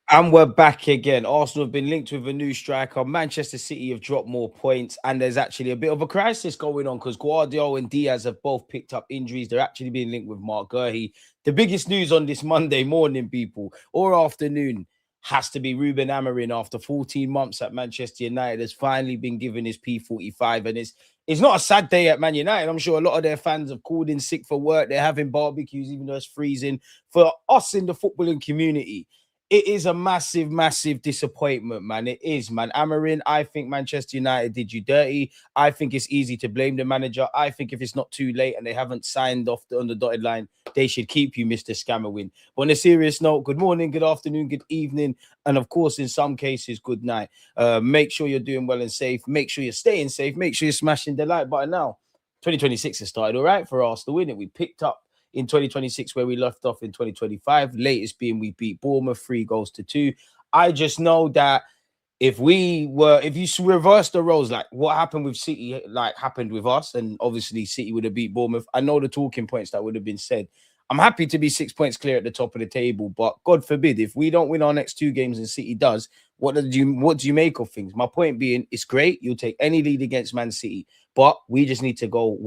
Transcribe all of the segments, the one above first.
And we're back again. Arsenal have been linked with a new striker. Manchester City have dropped more points, and there's actually a bit of a crisis going on because Guardiola and Diaz have both picked up injuries. They're actually being linked with Mark Gurley. The biggest news on this Monday morning, people, or afternoon, has to be Ruben Amorim. After 14 months at Manchester United, has finally been given his P45, and it's not a sad day at Man United. I'm sure a lot of their fans have called in sick for work. They're having barbecues, even though it's freezing. For us in the footballing community, it is a massive, massive disappointment, man. It is, man. Amorim, I think Manchester United did you dirty. I think it's easy to blame the manager. I think if it's not too late and they haven't signed off on the dotted line, they should keep you, Mr. Scammerwin. But on a serious note, good morning, good afternoon, good evening, and of course, in some cases, good night. Make sure you're doing well and safe. Make sure you're staying safe. Make sure you're smashing the like button now. 2026 has started all right for Arsenal, innit? We picked up in 2026 where we left off in 2025. Latest being we beat Bournemouth 3-2. I just know that if you reverse the roles, like what happened with City, like happened with us, and obviously City would have beat Bournemouth. I know the talking points that would have been said. I'm happy to be 6 points clear at the top of the table, but God forbid if we don't win our next two games and City does, what do you make of things? My point being, it's great. You'll take any lead against Man City, but we just need to go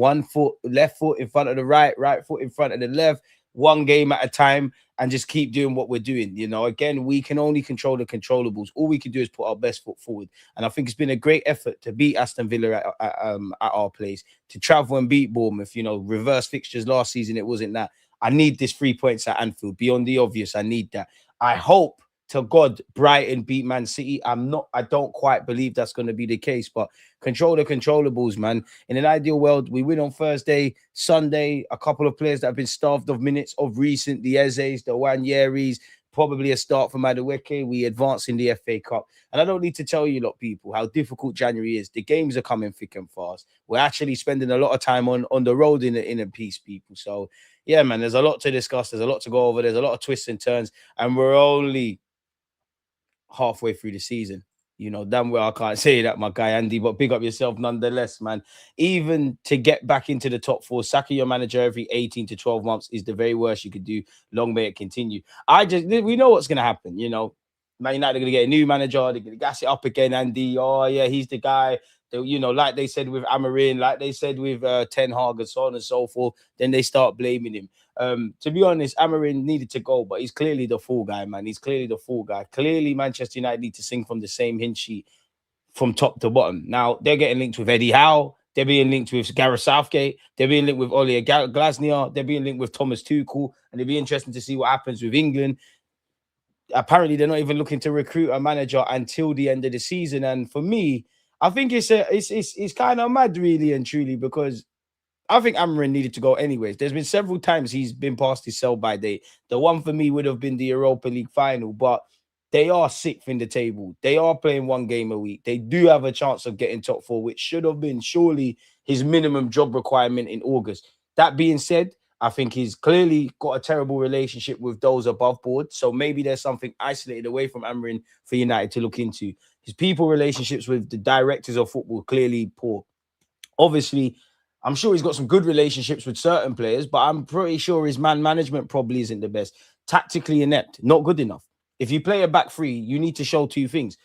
left foot in front of the right foot in front of the left, one game at a time, and just keep doing what we're doing. You know, again, we can only control the controllables. All we can do is put our best foot forward. And I think it's been a great effort to beat Aston Villa at our place, to travel and beat Bournemouth. You know, reverse fixtures last season, it wasn't that. I need this 3 points at Anfield. Beyond the obvious, I need that. I hope to God Brighton beat Man City. I don't quite believe that's going to be the case, but control the controllables, man. In an ideal world, we win on Thursday, Sunday. A couple of players that have been starved of minutes of recent, the Ezes, the Wanyeris, probably a start for Madueke. We advance in the FA Cup. And I don't need to tell you lot, people, how difficult January is. The games are coming thick and fast. We're actually spending a lot of time on the road in a piece, people. So, yeah, man, there's a lot to discuss. There's a lot to go over. There's a lot of twists and turns. And we're only halfway through the season. You know, damn well I can't say that, my guy Andy, but big up yourself nonetheless, man. Even to get back into the top four, sacking your manager every 18 to 12 months is the very worst you could do. Long may it continue. We know what's going to happen, you know. Man United are going to get a new manager. They're going to gas it up again, Andy. Oh, yeah, he's the guy. You know, like they said with Amorim, like they said with Ten Hag and so on and so forth. Then they start blaming him. To be honest, Amorim needed to go, but he's clearly the fall guy, man. He's clearly the fall guy. Clearly, Manchester United need to sing from the same hymn sheet from top to bottom. Now, they're getting linked with Eddie Howe. They're being linked with Gareth Southgate. They're being linked with Ole Glasner. They're being linked with Thomas Tuchel. And it'll be interesting to see what happens with England. Apparently, they're not even looking to recruit a manager until the end of the season. And for me, I think it's kind of mad, really and truly, because I think Amorim needed to go anyways. There's been several times he's been past his sell-by date. The one for me would have been the Europa League final, but they are sixth in the table. They are playing one game a week. They do have a chance of getting top four, which should have been surely his minimum job requirement in August. That being said, I think he's clearly got a terrible relationship with those above board. So maybe there's something isolated away from Amorim for United to look into. His people relationships with the directors of football clearly poor. Obviously, I'm sure he's got some good relationships with certain players, but I'm pretty sure his man management probably isn't the best. Tactically inept, not good enough. If you play a back three, you need to show two things.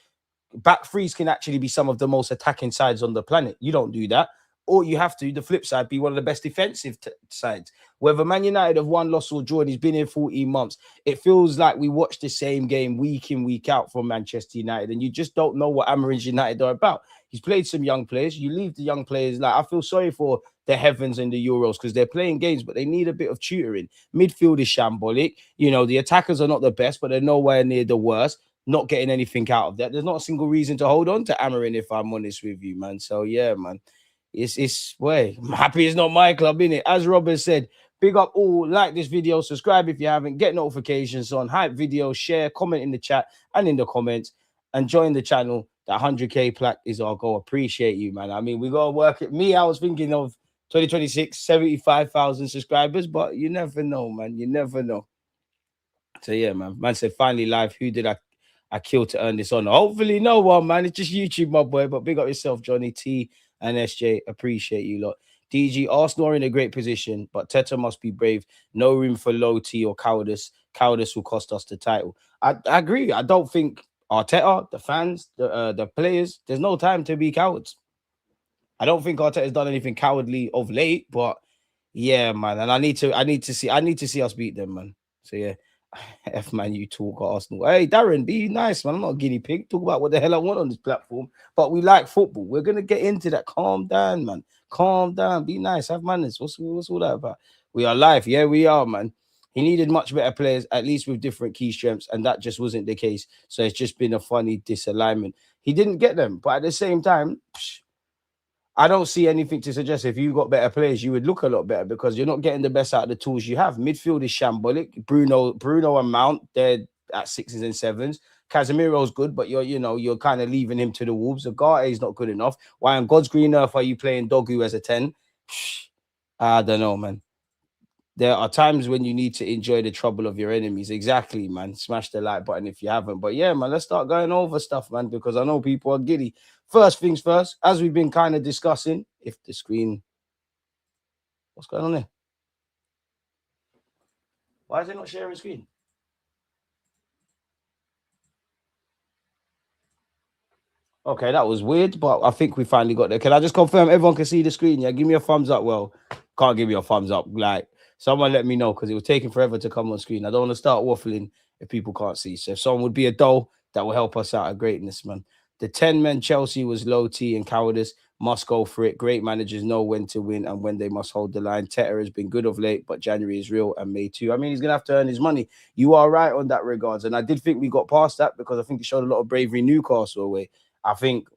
Back threes can actually be some of the most attacking sides on the planet. You don't do that. Or you have to, the flip side, be one of the best defensive sides. Whether Man United have won, lost, or drawn, he's been here 14 months. It feels like we watch the same game week in, week out from Manchester United, and you just don't know what Amorim's United are about. He's played some young players. You leave the young players. Like, I feel sorry for the Heavens and the Euros because they're playing games, but they need a bit of tutoring. Midfield is shambolic. You know, the attackers are not the best, but they're nowhere near the worst. Not getting anything out of that. There's not a single reason to hold on to Amorim, if I'm honest with you, man. So, yeah, man. I'm happy it's not my club, innit? As Robert said, big up all, like this video, subscribe if you haven't, get notifications on, hype videos, share, comment in the chat and in the comments, and join the channel. That 100k plaque is our goal. Appreciate you, man. I mean, we got to work it. Me, I was thinking of 2026, 75,000 subscribers, but you never know, man. You never know. So, yeah, man. Man said, finally live. Who did I kill to earn this honor? Hopefully no one, man. It's just YouTube, my boy. But big up yourself, Johnny T and SJ. Appreciate you lot. DG, Arsenal are in a great position, but Teta must be brave. No room for low T or cowardice. cowardice will cost us the title. I agree. I don't think Arteta, the fans, the players, there's no time to be cowards. I don't think Arteta's done anything cowardly of late, but yeah, man. And I need to see us beat them, man. So yeah. F man, you talk at Arsenal. Hey, Darren, be nice, man. I'm not a guinea pig. Talk about what the hell I want on this platform. But we like football. We're gonna get into that. Calm down, man. Calm down. Be nice. Have manners. What's all that about? We are live. Yeah, we are, man. He needed much better players, at least with different key strengths, and that just wasn't the case. So it's just been a funny disalignment. He didn't get them, but at the same time, I don't see anything to suggest if you got better players, you would look a lot better because you're not getting the best out of the tools you have. Midfield is shambolic. Bruno and Mount, they're at 6s and 7s. Casemiro's good, but you're kind of leaving him to the wolves. Agate is not good enough. Why on God's green earth are you playing Dogu as a 10? I don't know, man. There are times when you need to enjoy the trouble of your enemies. Exactly, man. Smash the like button if you haven't. But yeah, man, let's start going over stuff, man, because I know people are giddy. First things first, as we've been kind of discussing, if the screen... What's going on there? Why is it not sharing screen? Okay, that was weird, but I think we finally got there. Can I just confirm everyone can see the screen? Yeah, give me a thumbs up. Well, can't give me a thumbs up. Like, someone let me know because it was taking forever to come on screen. I don't want to start waffling if people can't see. So if someone would be a doll, that will help us out of greatness, man. The 10-men Chelsea was low T and cowardice. Must go for it. Great managers know when to win and when they must hold the line. Teta has been good of late, but January is real and May too. I mean, he's going to have to earn his money. You are right on that regards. And I did think we got past that because I think it showed a lot of bravery Newcastle away. I think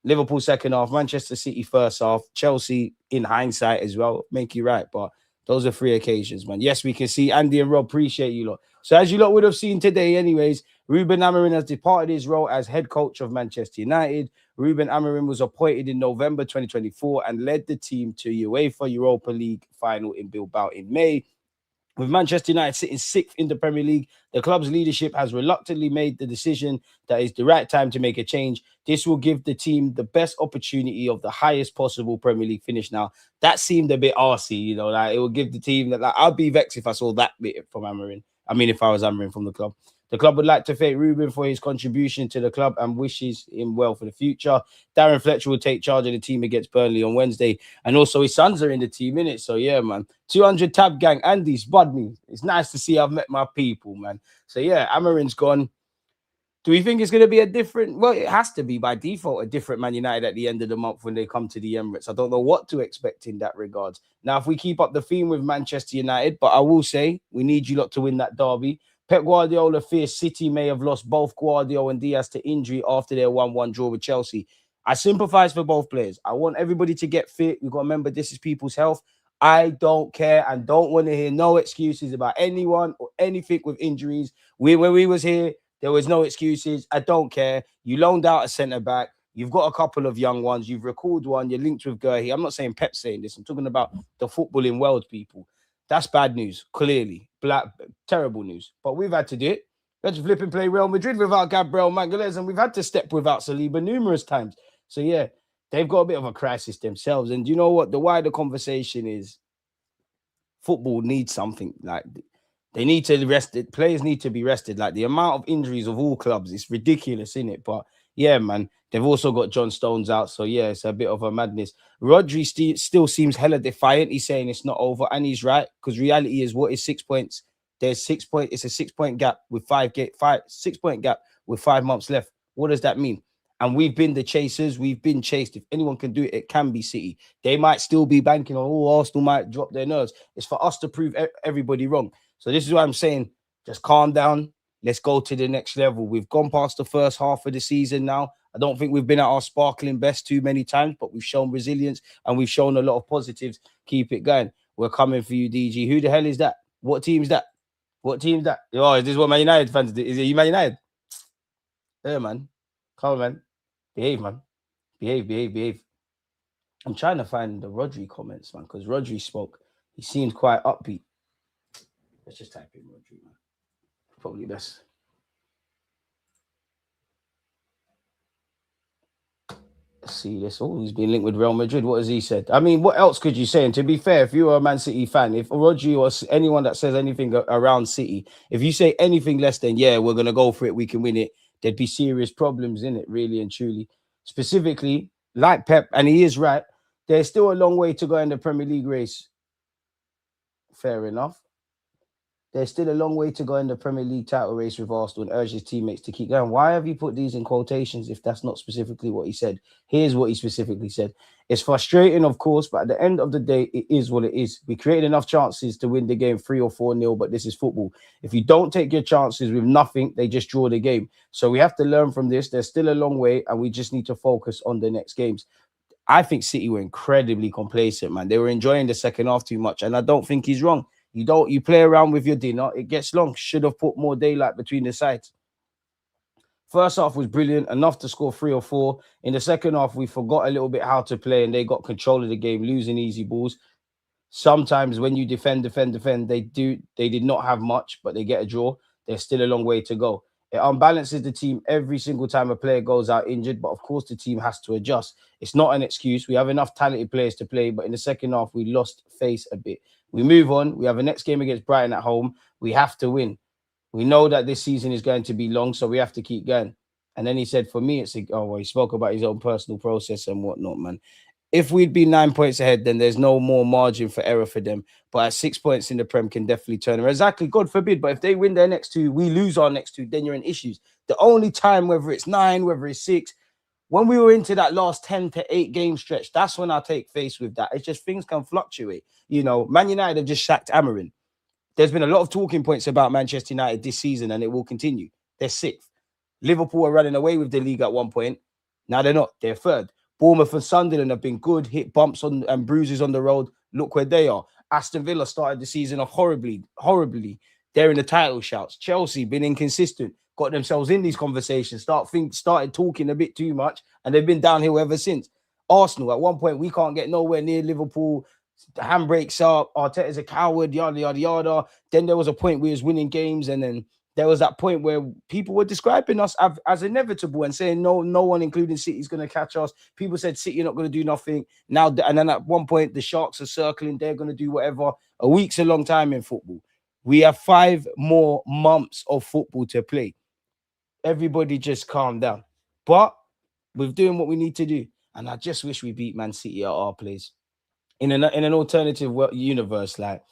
Liverpool second half, Manchester City first half, Chelsea in hindsight as well. Make you right, but those are 3 occasions, man. Yes, we can see Andy and Rob. Appreciate you lot. So as you lot would have seen today, anyways, Ruben Amorim has departed his role as head coach of Manchester United. Ruben Amorim was appointed in November 2024 and led the team to UEFA Europa League final in Bilbao in May. With Manchester United sitting 6th in the Premier League, the club's leadership has reluctantly made the decision that it's the right time to make a change. This will give the team the best opportunity of the highest possible Premier League finish. Now, that seemed a bit arsey, like it will give the team that. Like, I'd be vexed if I saw that bit from Amorim. I mean, if I was Amorim from the club. The club would like to thank Ruben for his contribution to the club and wishes him well for the future. Darren Fletcher will take charge of the team against Burnley on Wednesday. And also his sons are in the team, innit? So, yeah, man. 200 tab gang. Andy, spud me. It's nice to see I've met my people, man. So, yeah, Amorim's gone. Do we think it's going to be a different... Well, it has to be by default a different Man United at the end of the month when they come to the Emirates. I don't know what to expect in that regard. Now, if we keep up the theme with Manchester United, but I will say we need you lot to win that derby. Pep Guardiola fears City may have lost both Guardiola and Diaz to injury after their 1-1 draw with Chelsea. I sympathise for both players. I want everybody to get fit. We've got to remember this is people's health. I don't care and don't want to hear no excuses about anyone or anything with injuries. When we was here, there was no excuses. I don't care. You loaned out a centre-back. You've got a couple of young ones. You've recalled one. You're linked with Gurhey. I'm not saying Pep's saying this. I'm talking about the footballing world, people. That's bad news, clearly. Terrible news. But we've had to do it. We had to flip and play Real Madrid without Gabriel Magalhaes, and we've had to step without Saliba numerous times. So, yeah, they've got a bit of a crisis themselves. And you know what? The wider conversation is football needs something. Like, they need to rest it. Players need to be rested. Like, the amount of injuries of all clubs is ridiculous, isn't it? But yeah, man, they've also got John Stones out. So yeah, it's a bit of a madness. Rodri still seems hella defiant. He's saying it's not over, and he's right, because reality is, what is 6 points? There's 6 points. It's a 6 point gap with 6 point gap with 5 months left. What does that mean? And we've been the chasers. We've been chased. If anyone can do it, it can be City. They might still be banking on, oh, Arsenal might drop their nerves. It's for us to prove everybody wrong. So this is what I'm saying. Just calm down. Let's go to the next level. We've gone past the first half of the season now. I don't think we've been at our sparkling best too many times, but we've shown resilience and we've shown a lot of positives. Keep it going. We're coming for you, DG. Who the hell is that? What team's that? What team's that? Oh, is this what Man United fans do? Is it you, Man United? Yeah, man. Come on, man. Behave, man. Behave. I'm trying to find the Rodri comments, man, because Rodri spoke. He seemed quite upbeat. Let's just type in Rodri, man. Probably best. See this. Oh, he's been linked with Real Madrid. What has he said? I mean, what else could you say? And to be fair, if you are a Man City fan, if Rodri or anyone that says anything around City, if you say anything less than yeah, we're gonna go for it, we can win it, there'd be serious problems in it, really and truly. Specifically, like Pep, and he is right. There's still a long way to go in the Premier League race. Fair enough. There's still a long way to go in the Premier League title race with Arsenal and urge his teammates to keep going. Why have you put these in quotations if that's not specifically what he said? Here's what he specifically said. It's frustrating, of course, but at the end of the day, it is what it is. We created enough chances to win the game 3 or 4-0, but this is football. If you don't take your chances with nothing, they just draw the game. So we have to learn from this. There's still a long way, and we just need to focus on the next games. I think City were incredibly complacent, man. They were enjoying the second half too much, and I don't think he's wrong. You play around with your dinner, it gets long. Should have put more daylight between the sides. First half was brilliant, enough to score 3 or 4. In the second half, we forgot a little bit how to play, and they got control of the game, losing easy balls. Sometimes when you defend, they did not have much, but they get a draw. There's still a long way to go. It unbalances the team every single time a player goes out injured, but of course the team has to adjust. It's not an excuse. We have enough talented players to play, but in the second half, we lost face a bit. We move on. We have a next game against Brighton at home. We have to win. We know that this season is going to be long, so we have to keep going. And then he said, for me, he spoke about his own personal process and whatnot, man. If we'd be 9 points ahead, then there's no more margin for error for them. But at 6 points in the Prem can definitely turn around. Exactly, God forbid. But if they win their next 2, we lose our next 2, then you're in issues. The only time, whether it's 9, whether it's 6, when we were into that last 10 to 8 game stretch, that's when I take face with that. It's just things can fluctuate. You know, Man United have just sacked Amorim. There's been a lot of talking points about Manchester United this season, and it will continue. They're 6th. Liverpool are running away with the league at one point. Now they're not. They're 3rd. Bournemouth and Sunderland have been good, hit bumps on and bruises on the road. Look where they are. Aston Villa started the season off horribly. They're in the title shouts. Chelsea been inconsistent, got themselves in these conversations, started talking a bit too much, and they've been downhill ever since. Arsenal, at one point, we can't get nowhere near Liverpool. The handbrakes up. Arteta's a coward, yada, yada, yada. Then there was a point we was winning games, and then there was that point where people were describing us as inevitable and saying no one, including City, is going to catch us. People said City are not going to do nothing. Now, and then at one point, the Sharks are circling. They're going to do whatever. A week's a long time in football. We have 5 more months of football to play. Everybody just calm down. But we're doing what we need to do. And I just wish we beat Man City at our place. In an alternative universe, like,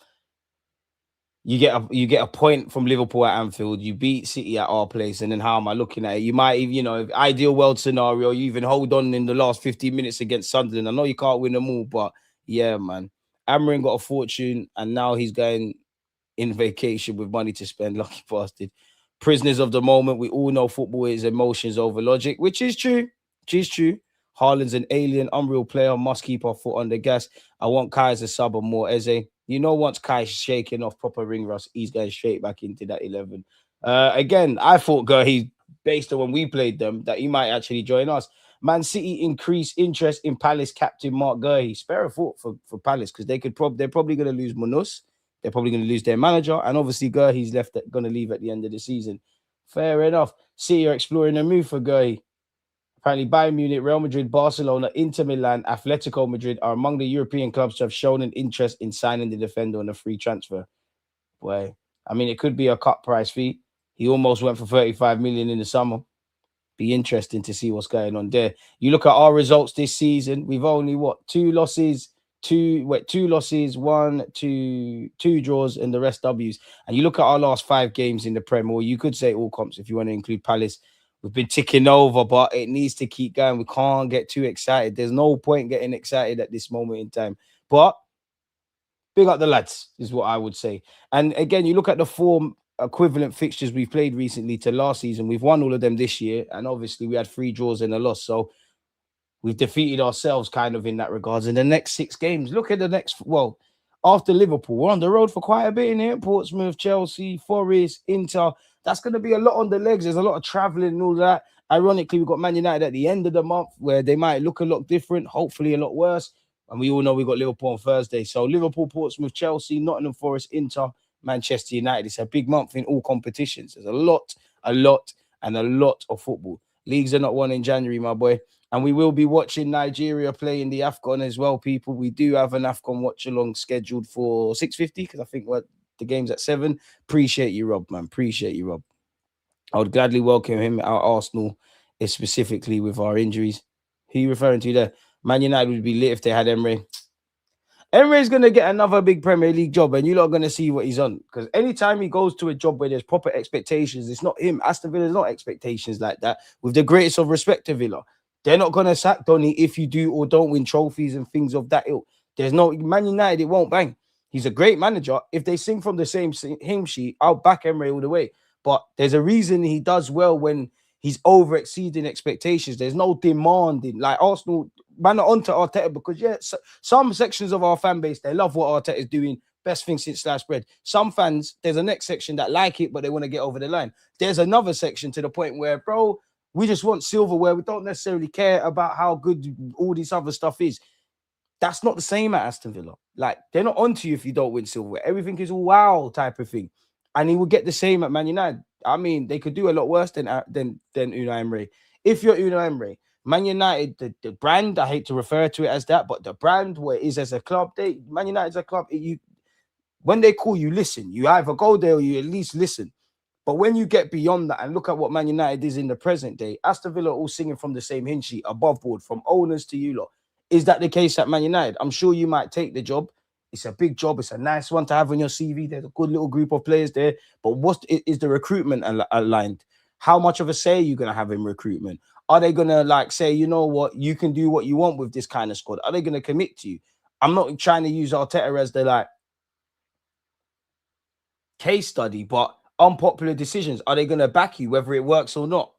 you get a point from Liverpool at Anfield, you beat City at our place, and then how am I looking at it? You might even, ideal world scenario, you even hold on in the last 15 minutes against Sunderland. I know you can't win them all, but yeah, man. Amorim got a fortune, and now he's going in vacation with money to spend. Lucky bastard. Prisoners of the moment. We all know football is emotions over logic, which is true. Haaland's an alien, unreal player. Must keep our foot on the gas. I want Kai as a sub or more Eze. Once Kai's shaking off proper ring rust, he's going straight back into that 11. Again, I thought, he based on when we played them, that he might actually join us. Man City increase interest in Palace captain Mark Gurley. Spare a thought for Palace, because they're probably going to lose Munoz. They're probably going to lose their manager, and obviously Gurley's going to leave at the end of the season. Fair enough. City are exploring a move for Gurley. Apparently, Bayern Munich, Real Madrid, Barcelona, Inter Milan, Atletico Madrid are among the European clubs to have shown an interest in signing the defender on a free transfer. Boy, I mean, it could be a cut price fee. He almost went for 35 million in the summer. Be interesting to see what's going on there. You look at our results this season. We've only, 2 losses, 2 losses, 1, 2 draws, and the rest W's. And you look at our last 5 games in the Prem, or you could say all comps if you want to include Palace. We've been ticking over, but it needs to keep going. We can't get too excited. There's no point getting excited at this moment in time. But big up the lads is what I would say. And again, you look at the 4 equivalent fixtures we've played recently to last season. We've won all of them this year, and obviously we had 3 draws and a loss. So we've defeated ourselves kind of in that regards. In the next 6 games, look at the next, after Liverpool, we're on the road for quite a bit in here. Portsmouth, Chelsea, Forest, Inter. That's going to be a lot on the legs. There's a lot of traveling and all that. Ironically, we've got Man United at the end of the month, where they might look a lot different, hopefully a lot worse. And we all know we've got Liverpool on Thursday. So Liverpool, Portsmouth, Chelsea, Nottingham Forest, Inter, Manchester United. It's a big month in all competitions. There's a lot of football. Leagues are not won in January, my boy. And we will be watching Nigeria play in the AFCON as well, people. We do have an AFCON watch along scheduled for 6:50 because I think the game's at 7. Appreciate you, Rob, man. Appreciate you, Rob. I would gladly welcome him at Arsenal, specifically with our injuries. Who are you referring to there? Man United would be lit if they had Emre. Emre's going to get another big Premier League job, and you're not going to see what he's on. Because anytime he goes to a job where there's proper expectations, it's not him. Aston Villa's not expectations like that. With the greatest of respect to Villa, they're not going to sack Donny if you do or don't win trophies and things of that ilk. There's no Man United, it won't bang. He's a great manager. If they sing from the same hymn sheet, I'll back Emre all the way. But there's a reason he does well when he's over exceeding expectations. There's no demanding. Like Arsenal, man, are onto Arteta because, yeah, some sections of our fan base, they love what Arteta is doing. Best thing since sliced bread. Some fans, there's a next section that like it, but they want to get over the line. There's another section to the point where, bro, we just want silverware. We don't necessarily care about how good all this other stuff is. That's not the same at Aston Villa. Like, they're not onto you if you don't win silverware. Everything is all wow type of thing. And he will get the same at Man United. I mean, they could do a lot worse than Unai Emery. If you're Unai Emery, Man United, the brand, I hate to refer to it as that, but the brand where it is as a club, Man United's a club. When they call you, listen. You either go there or you at least listen. But when you get beyond that and look at what Man United is in the present day, Aston Villa are all singing from the same hymn sheet, above board, from owners to you lot. Is that the case at Man United? I'm sure you might take the job. It's a big job. It's a nice one to have on your CV. There's a good little group of players there. But what is the recruitment aligned? How much of a say are you going to have in recruitment? Are they going to like say, you know what, you can do what you want with this kind of squad? Are they going to commit to you? I'm not trying to use Arteta as the like case study, but unpopular decisions. Are they going to back you whether it works or not?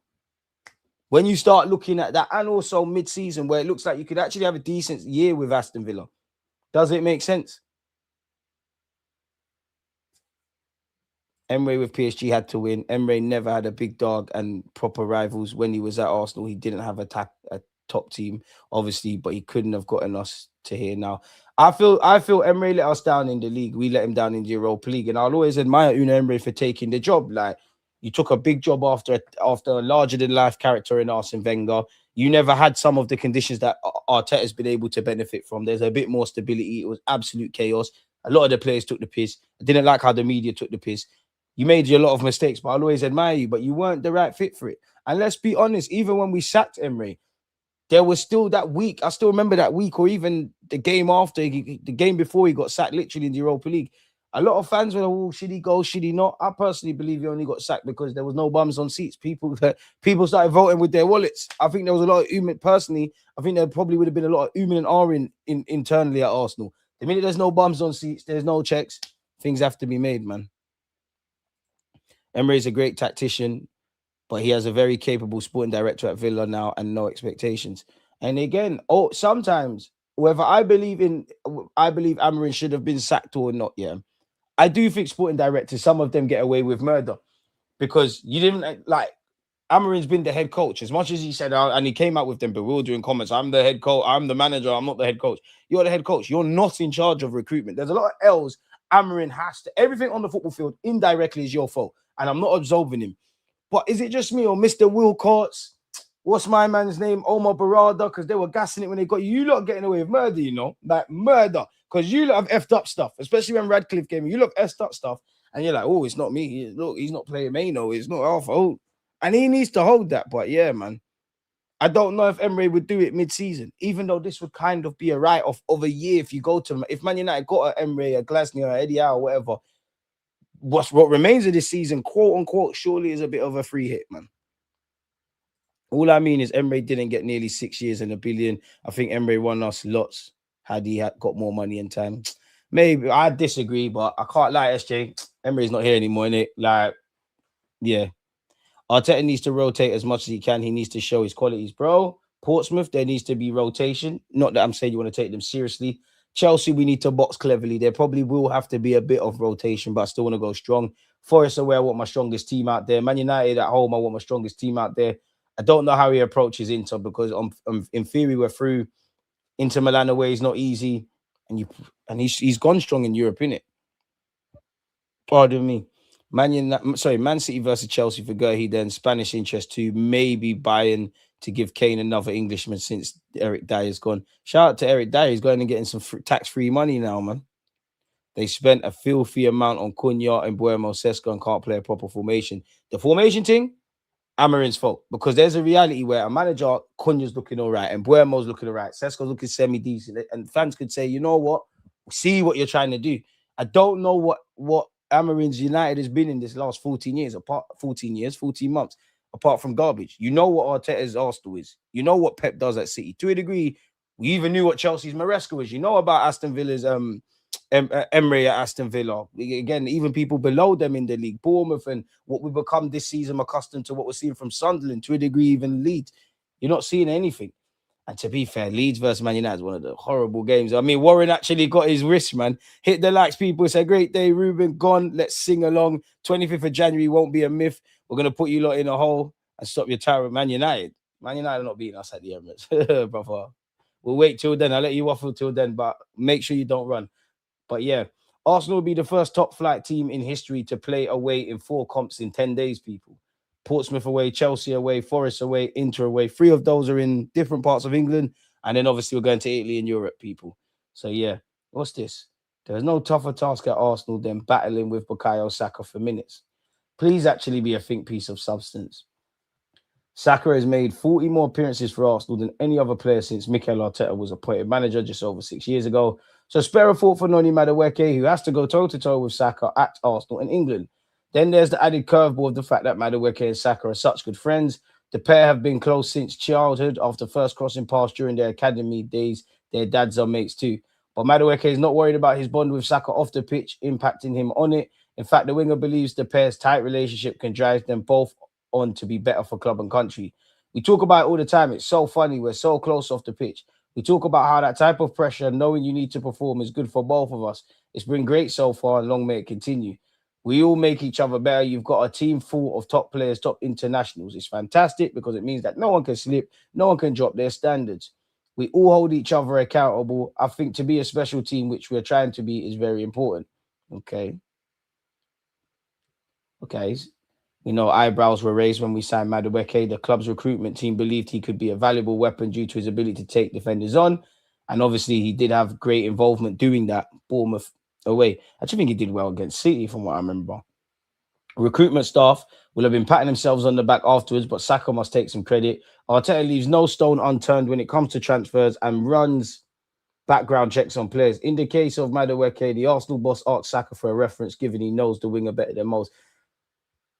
When you start looking at that, and also mid-season where it looks like you could actually have a decent year with Aston Villa, does it make sense? Emre with PSG had to win. Emre never had a big dog and proper rivals. When he was at Arsenal, he didn't have a top team, obviously, but he couldn't have gotten us to here now. I feel Emre let us down in the league. We let him down in the Europa League, and I'll always admire Unai Emery for taking the job. Like, you took a big job after a larger-than-life character in Arsene Wenger. You never had some of the conditions that Arteta has been able to benefit from. There's a bit more stability. It was absolute chaos. A lot of the players took the piss. I didn't like how the media took the piss. You made a lot of mistakes, but I'll always admire you, but you weren't the right fit for it. And let's be honest, even when we sacked Emery, there was still that week. I still remember that week, or even the game after, the game before he got sacked, literally in the Europa League. A lot of fans were like, oh, should he go? Should he not? I personally believe he only got sacked because there was no bums on seats. People started voting with their wallets. I think there was a lot of personally, I think there probably would have been a lot of and ahhing internally at Arsenal. The minute there's no bums on seats, there's no checks, things have to be made, man. Emery is a great tactician, but he has a very capable sporting director at Villa now and no expectations. And again, sometimes whether I believe Amorim should have been sacked or not, yeah, I do think sporting directors, some of them get away with murder because you didn't like Amorim's been the head coach as much as he said, and he came out with them bewildering comments. I'm the head coach. I'm the manager. I'm not the head coach. You're the head coach. You're not in charge of recruitment. There's a lot of L's. Amorim has to. Everything on the football field indirectly is your fault, and I'm not absolving him. But is it just me or Mr. Wilcots? What's my man's name? Omar Barada, because they were gassing it when they got you. You lot getting away with murder, you know, like murder, because you lot have effed up stuff, especially when Radcliffe came in. You lot effed up stuff, and you're like, oh, it's not me. Look, he's not playing Maino. It's not our fault. And he needs to hold that. But yeah, man, I don't know if Emery would do it mid-season, even though this would kind of be a write-off of a year if you go to, if Man United got an Emery, a Glasner, or Eddie Howe, or whatever. What remains of this season, quote unquote, surely is a bit of a free hit, man. All I mean is Emery didn't get nearly 6 years and $1 billion. I think Emery won us lots had he got more money and time. Maybe I disagree, but I can't lie, SJ. Emery's not here anymore, innit? Like, yeah. Arteta needs to rotate as much as he can. He needs to show his qualities, bro. Portsmouth, there needs to be rotation. Not that I'm saying you want to take them seriously. Chelsea, we need to box cleverly. There probably will have to be a bit of rotation, but I still want to go strong. Forest away, I want my strongest team out there. Man United at home, I want my strongest team out there. I don't know how he approaches Inter because in theory we're through. Inter Milan away is not easy, and he's gone strong in Europe, innit? Pardon me. Man City versus Chelsea for Gurhi, then Spanish interest to maybe Bayern to give Kane another Englishman since Eric Dyer's gone. Shout out to Eric Dyer. He's going and getting some tax-free money now, man. They spent a filthy amount on Cunha and Buemo Sesko and can't play a proper formation. The formation thing, Amorim's fault, because there's a reality where a manager, Cunha's looking all right and Buemo's looking all right. Sesko's looking semi-decent. And fans could say, you know what? See what you're trying to do. I don't know what Amorim's United has been in this last 14 years, 14 months, apart from garbage. You know what Arteta's Arsenal is. You know what Pep does at City. To a degree, we even knew what Chelsea's Maresca was. You know about Aston Villa's Emery at Aston Villa. Again, even people below them in the league, Bournemouth, and what we've become this season accustomed to what we're seeing from Sunderland, to a degree, even Leeds. You're not seeing anything. And to be fair, Leeds versus Man United is one of the horrible games. I mean, Warren actually got his wrist, man. Hit the likes, people. It's a great day. Ruben gone. Let's sing along. 25th of January won't be a myth. We're going to put you lot in a hole and stop your tower at Man United. Man United are not beating us at the Emirates, brother. We'll wait till then. I'll let you waffle till then, but make sure you don't run. But yeah, Arsenal will be the first top flight team in history to play away in 4 comps in 10 days, people. Portsmouth away, Chelsea away, Forest away, Inter away. 3 of those are in different parts of England. And then obviously we're going to Italy and Europe, people. So yeah, what's this? There's no tougher task at Arsenal than battling with Bukayo Saka for minutes. Please actually be a think piece of substance. Saka has made 40 more appearances for Arsenal than any other player since Mikel Arteta was appointed manager just over 6 years ago. So spare a thought for Noni Madueke, who has to go toe-to-toe with Saka at Arsenal in England. Then there's the added curveball of the fact that Madueke and Saka are such good friends. The pair have been close since childhood. After first crossing paths during their academy days, their dads are mates too. But Madueke is not worried about his bond with Saka off the pitch impacting him on it. In fact, the winger believes the pair's tight relationship can drive them both on to be better for club and country. We talk about it all the time. It's so funny. We're so close off the pitch. We talk about how that type of pressure, knowing you need to perform, is good for both of us. It's been great so far, and long may it continue. We all make each other better. You've got a team full of top players, top internationals. It's fantastic because it means that no one can slip, no one can drop their standards. We all hold each other accountable. I think to be a special team, which we're trying to be, is very important. Okay. You know, eyebrows were raised when we signed Madueke. The club's recruitment team believed he could be a valuable weapon due to his ability to take defenders on. And obviously, he did have great involvement doing that. Bournemouth away. I actually think he did well against City, from what I remember. Recruitment staff will have been patting themselves on the back afterwards, but Saka must take some credit. Arteta leaves no stone unturned when it comes to transfers and runs background checks on players. In the case of Madueke, the Arsenal boss asked Saka for a reference, given he knows the winger better than most.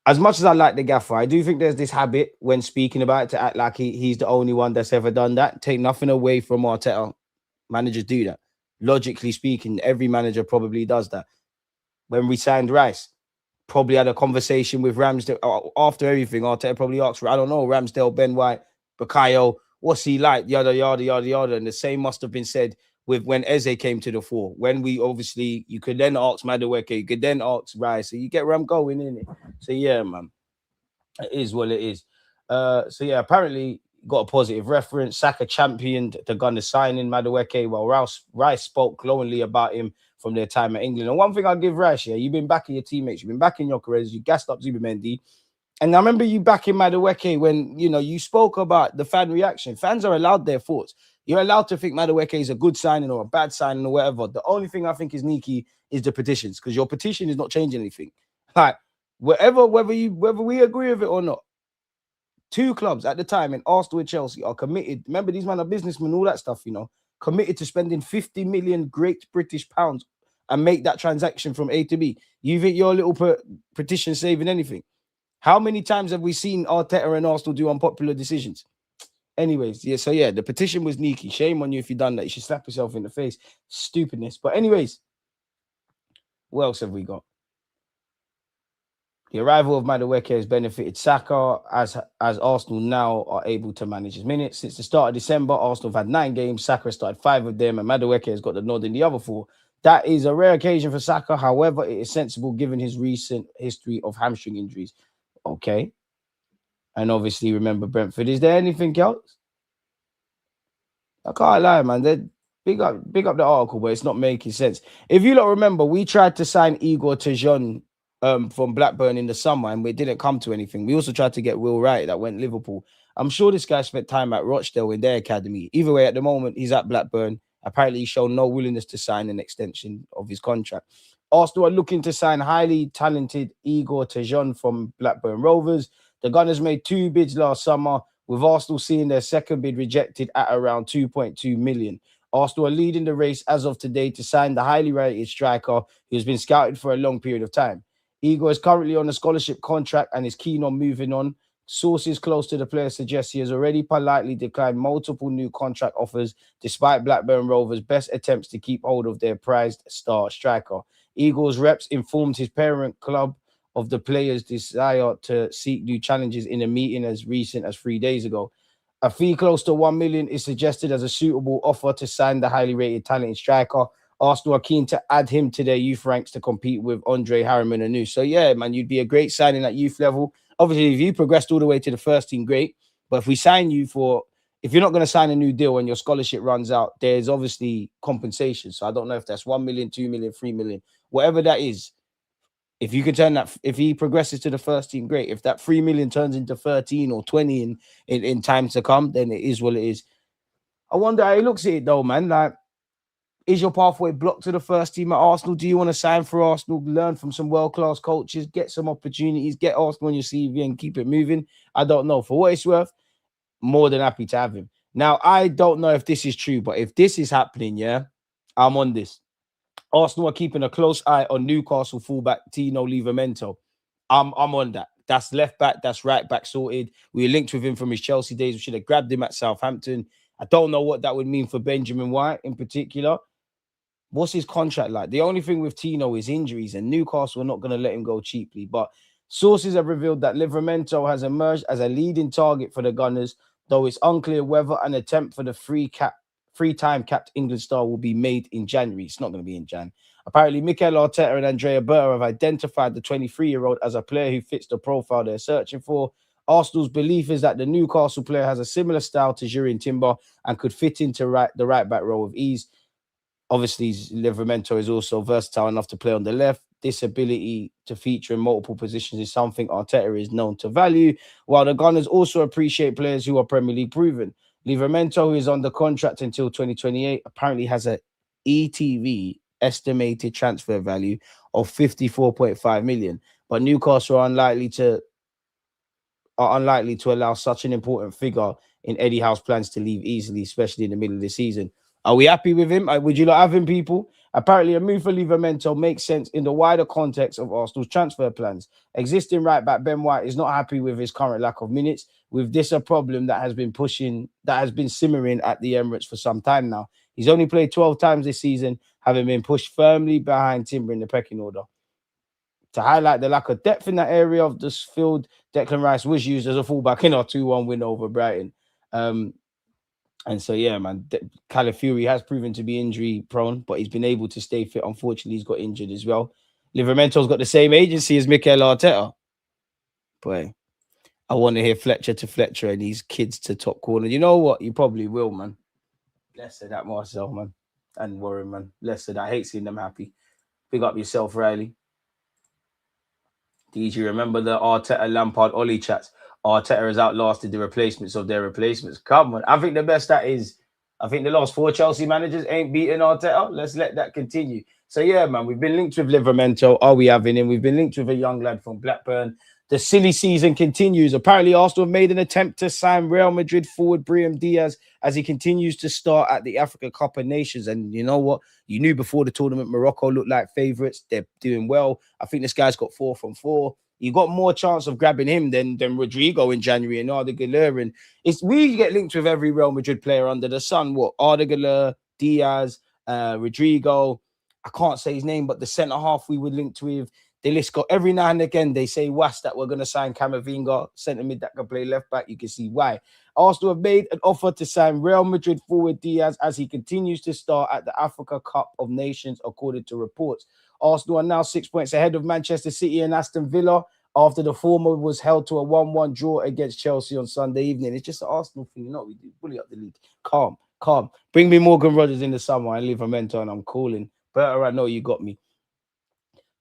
As much as I like the gaffer, I do think there's this habit when speaking about it to act like he's the only one that's ever done that. Take nothing away from Arteta. Managers do that. Logically speaking, every manager probably does that. When we signed Rice, probably had a conversation with Ramsdale. After everything, Arteta probably asked for, I don't know, Ramsdale, Ben White, Bukayo, what's he like? Yada, yada, yada, yada. And the same must have been said with when Eze came to the fore. When we obviously, you could then ask Madueke, you could then ask Rice. So you get where I'm going, innit? So yeah, man, it is what it is. So yeah, apparently got a positive reference. Saka championed the Gunner signing Madueke, while Rice spoke glowingly about him from their time at England. And one thing I'll give Rice, yeah, you've been backing your teammates, you've been backing your careers, you gassed up Zubimendi. And I remember you backing Madueke when, you know, you spoke about the fan reaction. Fans are allowed their thoughts. You're allowed to think Madueke is a good signing or a bad signing or whatever. The only thing I think is sneaky is the petitions, because your petition is not changing anything. Like, whether we agree with it or not, 2 clubs at the time in Arsenal and Chelsea are committed. Remember, these men are businessmen, all that stuff, you know, committed to spending 50 million Great British pounds and make that transaction from A to B. You think your little petition saving anything? How many times have we seen Arteta and Arsenal do unpopular decisions? Anyways, yeah, so yeah, the petition was sneaky. Shame on you if you've done that. You should slap yourself in the face. Stupidness. But anyways, what else have we got? The arrival of Madueke has benefited Saka as Arsenal now are able to manage his minutes. Since the start of December, Arsenal have had 9 games. Saka has started 5 of them, and Madueke has got the nod in the other 4. That is a rare occasion for Saka. However, it is sensible given his recent history of hamstring injuries. Okay. And obviously, remember Brentford. Is there anything else? I can't lie, man. They big up the article, but it's not making sense. If you don't remember, we tried to sign Igor Tejon from Blackburn in the summer, and we didn't come to anything. We also tried to get Will Wright that went Liverpool. I'm sure this guy spent time at Rochdale in their academy. Either way, at the moment, he's at Blackburn. Apparently, he showed no willingness to sign an extension of his contract. Arsenal are looking to sign highly talented Igor Tejon from Blackburn Rovers. The Gunners made 2 bids last summer, with Arsenal seeing their second bid rejected at around 2.2 million. Arsenal are leading the race as of today to sign the highly rated striker who has been scouted for a long period of time. Igor is currently on a scholarship contract and is keen on moving on. Sources close to the player suggest he has already politely declined multiple new contract offers, despite Blackburn Rovers' best attempts to keep hold of their prized star striker. Igor's reps informed his parent club of the player's desire to seek new challenges in a meeting as recent as 3 days ago. A fee close to 1 million is suggested as a suitable offer to sign the highly rated talented striker. Arsenal are keen to add him to their youth ranks to compete with Andre Harriman Anu. So yeah, man, you'd be a great signing at youth level. Obviously, if you progressed all the way to the first team, great. But if we sign you if you're not going to sign a new deal and your scholarship runs out, there's obviously compensation. So I don't know if that's 1 million, 2 million, 3 million, whatever that is. If you can turn that, if he progresses to the first team, great. If that 3 million turns into 13 or 20 in time to come, then it is what it is. I wonder how he looks at it though, man. Like, is your pathway blocked to the first team at Arsenal? Do you want to sign for Arsenal, learn from some world-class coaches, get some opportunities, get Arsenal on your CV and keep it moving? I don't know. For what it's worth, more than happy to have him. Now, I don't know if this is true, but if this is happening, yeah, I'm on this. Arsenal are keeping a close eye on Newcastle fullback Tino Livramento. I'm on that. That's left back, that's right back sorted. We were linked with him from his Chelsea days. We should have grabbed him at Southampton. I don't know what that would mean for Benjamin White in particular. What's his contract like? The only thing with Tino is injuries, and Newcastle are not going to let him go cheaply. But sources have revealed that Livramento has emerged as a leading target for the Gunners, though it's unclear whether an attempt for the three-time capped England star will be made in January. It's not going to be in Jan. Apparently, Mikel Arteta and Andrea Berta have identified the 23-year-old as a player who fits the profile they're searching for. Arsenal's belief is that the Newcastle player has a similar style to Jurrien Timber and could fit into the right-back role with ease. Obviously, Livramento is also versatile enough to play on the left. This ability to feature in multiple positions is something Arteta is known to value, while the Gunners also appreciate players who are Premier League proven. Livramento, who is under contract until 2028, apparently has an ETV estimated transfer value of 54.5 million. But Newcastle are unlikely to allow such an important figure in Eddie Howe's plans to leave easily, especially in the middle of the season. Are we happy with him? Would you not have him, people? Apparently, a move for Livramento makes sense in the wider context of Arsenal's transfer plans. Existing right-back Ben White is not happy with his current lack of minutes, with this a problem that has been simmering at the Emirates for some time now. He's only played 12 times this season, having been pushed firmly behind Timber in the pecking order. To highlight the lack of depth in that area of this field, Declan Rice was used as a fullback in our 2-1 win over Brighton. And so, yeah, man, Calafiori has proven to be injury prone, but he's been able to stay fit. Unfortunately, he's got injured as well. Livramento's got the same agency as Mikel Arteta. Boy, I want to hear Fletcher to Fletcher and these kids to top corner. You know what? You probably will, man. Less of that, Marcel, man. And Warren, man. Less of that. I hate seeing them happy. Big up yourself, Riley. DJ, remember the Arteta, Lampard, Ollie chats? Arteta has outlasted the replacements of their replacements. Come on. I think the best that is, I think the last 4 Chelsea managers ain't beaten Arteta. Let's let that continue. So, yeah, man, we've been linked with Livramento. Are we having him? We've been linked with a young lad from Blackburn. The silly season continues. Apparently, Arsenal have made an attempt to sign Real Madrid forward Brahim Diaz as he continues to start at the Africa Cup of Nations. And you know what? You knew before the tournament, Morocco looked like favourites. They're doing well. I think this guy's got 4 from 4. You got more chance of grabbing him than Rodrigo in January and Arda Güler. And we get linked with every Real Madrid player under the sun. What? Arda Güler, Diaz, Rodrigo. I can't say his name, but the centre half we were linked with. The list got every now and again. They say Was that we're going to sign Camavinga, centre mid that can play left back. You can see why. Arsenal have made an offer to sign Real Madrid forward Diaz as he continues to start at the Africa Cup of Nations, according to reports. Arsenal are now 6 points ahead of Manchester City and Aston Villa after the former was held to a 1-1 draw against Chelsea on Sunday evening. It's just an Arsenal thing. You know, we do bully up the league. Calm. Bring me Morgan Rogers in the summer and Livramento, and I'm calling. Better, I know you got me.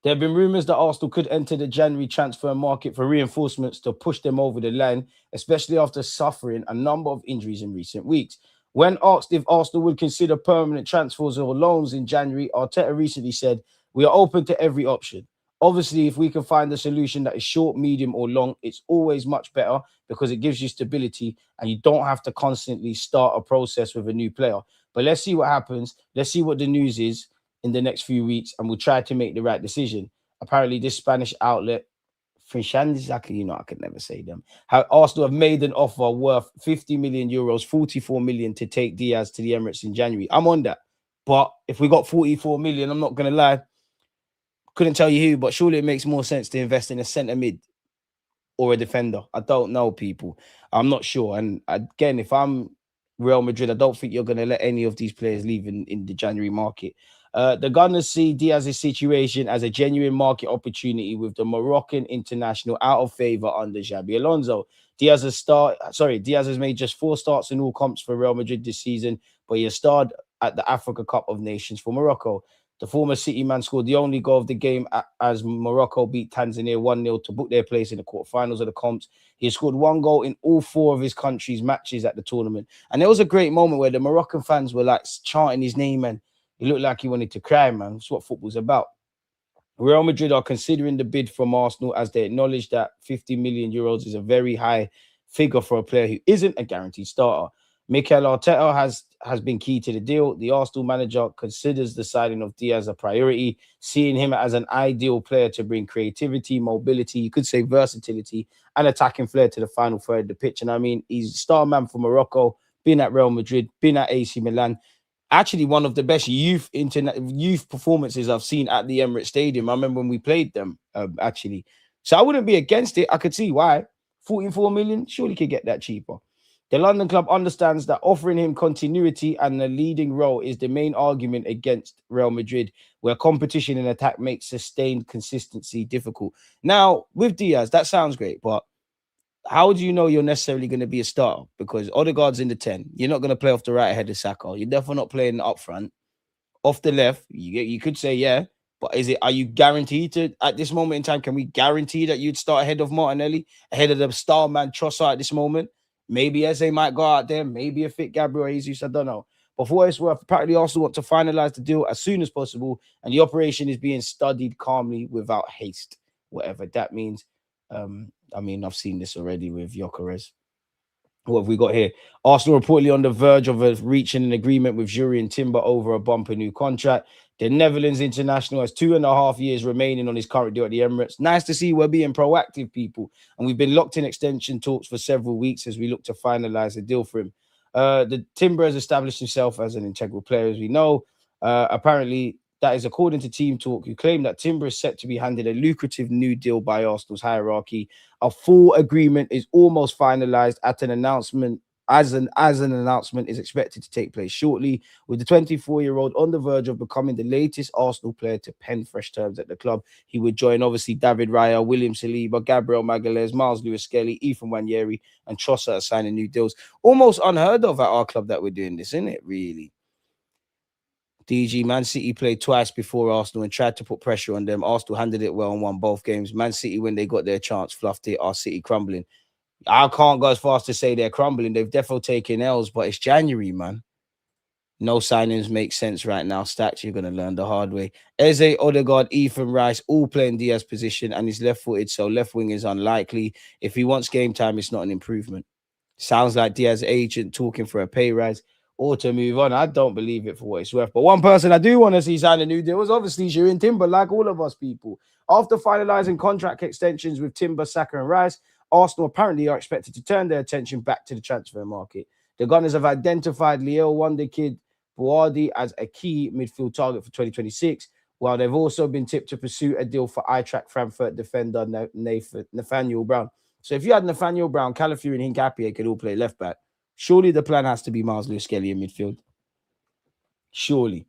There have been rumours that Arsenal could enter the January transfer market for reinforcements to push them over the line, especially after suffering a number of injuries in recent weeks. When asked if Arsenal would consider permanent transfers or loans in January, Arteta recently said, "We are open to every option. Obviously, if we can find a solution that is short, medium, or long, it's always much better because it gives you stability and you don't have to constantly start a process with a new player. But let's see what happens. Let's see what the news is in the next few weeks, and we'll try to make the right decision." Apparently, this Spanish outlet, exactly, I could never say them. How Arsenal have made an offer worth 50 million euros, 44 million to take Diaz to the Emirates in January. I'm on that. But if we got 44 million, I'm not going to lie, couldn't tell you who, but surely it makes more sense to invest in a centre mid or a defender. I don't know, people. I'm not sure. And again, if I'm Real Madrid, I don't think you're going to let any of these players leave in the January market. The Gunners see Diaz's situation as a genuine market opportunity with the Moroccan international out of favour under Xabi Alonso. Diaz has made just 4 starts in all comps for Real Madrid this season, but he has starred at the Africa Cup of Nations for Morocco. The former City man scored the only goal of the game as Morocco beat Tanzania 1-0 to book their place in the quarterfinals of the comps. He has scored 1 goal in all 4 of his country's matches at the tournament. And there was a great moment where the Moroccan fans were like chanting his name, and he looked like he wanted to cry, man. That's what football's about. Real Madrid are considering the bid from Arsenal as they acknowledge that 50 million euros is a very high figure for a player who isn't a guaranteed starter. Mikel Arteta has been key to the deal. The Arsenal manager considers the signing of Diaz a priority, seeing him as an ideal player to bring creativity, mobility, you could say versatility, and attacking flair to the final third of the pitch. And I mean, he's a star man for Morocco, been at Real Madrid, been at AC Milan. Actually, one of the best youth performances I've seen at the Emirates Stadium. I remember when we played them, actually. So I wouldn't be against it. I could see why. 44 million, surely could get that cheaper. The London club understands that offering him continuity and a leading role is the main argument against Real Madrid, where competition in attack makes sustained consistency difficult. Now, with Diaz, that sounds great, but how do you know you're necessarily going to be a starter? Because Odegaard's in the 10. You're not going to play off the right ahead of Saka. You're definitely not playing up front. Off the left, you could say, yeah. But are you guaranteed to, at this moment in time, can we guarantee that you'd start ahead of Martinelli, ahead of the star man Trossard at this moment? Maybe Eze might go out there. Maybe a fit Gabriel Jesus. I don't know. But for what it's worth, apparently also want to finalize the deal as soon as possible. And the operation is being studied calmly without haste, whatever that means. I mean, I've seen this already with Gyökeres. What have we got here? Arsenal reportedly on the verge of reaching an agreement with Jurriën Timber over a bumper new contract. The Netherlands international has 2.5 years remaining on his current deal at the Emirates. Nice to see we're being proactive, people. And we've been locked in extension talks for several weeks as we look to finalize the deal for him. The Timber has established himself as an integral player, as we know. Apparently, that is according to Team Talk, who claim that Timber is set to be handed a lucrative new deal by Arsenal's hierarchy. A full agreement is almost finalized at an announcement. As an announcement is expected to take place shortly, with the 24-year-old on the verge of becoming the latest Arsenal player to pen fresh terms at the club. He would join, obviously, David Raya, William Saliba, Gabriel Magalhaes, Miles Lewis-Skelly, Ethan Nwaneri, and Trossard signing new deals. Almost unheard of at our club that we're doing this, isn't it, really? DG, Man City played twice before Arsenal and tried to put pressure on them. Arsenal handled it well and won both games. Man City, when they got their chance, fluffed it. Our City crumbling. I can't go as far as to say they're crumbling. They've definitely taken L's, but it's January, man. No signings make sense right now. Stats, you're going to learn the hard way. Eze, Odegaard, Ethan Rice, all playing Diaz position, and he's left-footed, so left wing is unlikely. If he wants game time, it's not an improvement. Sounds like Diaz agent talking for a pay rise or to move on. I don't believe it for what it's worth. But one person I do want to see sign a new deal was obviously Jurriën Timber, like all of us people. After finalizing contract extensions with Timber, Saka, and Rice, Arsenal apparently are expected to turn their attention back to the transfer market. The Gunners have identified Lille wonderkid Boadi as a key midfield target for 2026, while they've also been tipped to pursue a deal for Eintracht Frankfurt defender Nathaniel Brown. So if you had Nathaniel Brown, Calafiori, and Hincapié could all play left back, surely the plan has to be Miles Lewis-Skelly in midfield. Surely.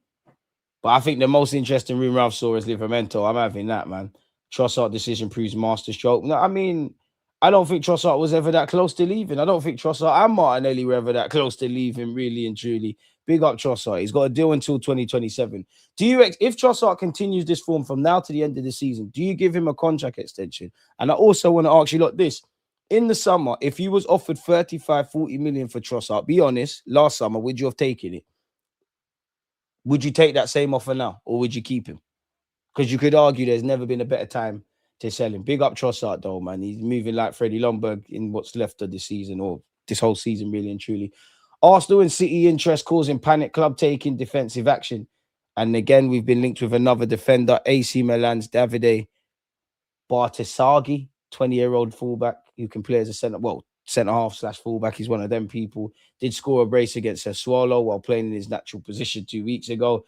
But I think the most interesting rumor I've saw is Livramento. I'm having that, man. Trossard decision proves masterstroke. No, I mean, I don't think Trossard was ever that close to leaving. I don't think Trossard and Martinelli were ever that close to leaving, really and truly. Big up Trossard. He's got a deal until 2027. Do you, if Trossard continues this form from now to the end of the season, do you give him a contract extension? And I also want to ask you, look, this. In the summer, if you was offered 35, 40 million for Trossard, be honest, last summer, would you have taken it? Would you take that same offer now, or would you keep him? Because you could argue there's never been a better time to sell him. Big up Trossard, though, man. He's moving like Freddie Lundberg in what's left of this season, or this whole season, really and truly. Arsenal and City interest causing panic, club taking defensive action. And again, we've been linked with another defender, AC Milan's Davide Bartesaghi, 20-year-old fullback who can play as a centre-half / fullback. He's one of them people. Did score a brace against Sassuolo while playing in his natural position 2 weeks ago.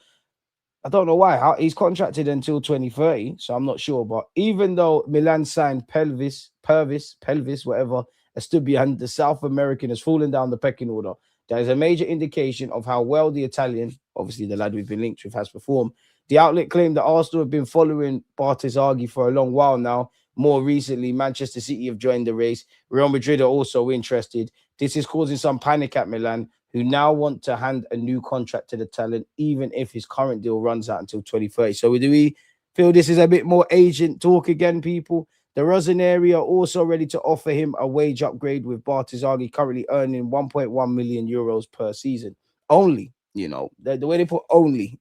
I don't know why. He's contracted until 2030, so I'm not sure. But even though Milan signed Purvis, whatever, Estupiñán, the South American has fallen down the pecking order. There is a major indication of how well the Italian, obviously the lad we've been linked with, has performed. The outlet claimed that Arsenal have been following Bartesaghi for a long while now. More recently, Manchester City have joined the race. Real Madrid are also interested. This is causing some panic at Milan, who now want to hand a new contract to the talent, even if his current deal runs out until 2030. So do we feel this is a bit more agent talk again, people? The Rossoneri are also ready to offer him a wage upgrade, with Bartesaghi currently earning 1.1 million euros per season. Only, the way they put only.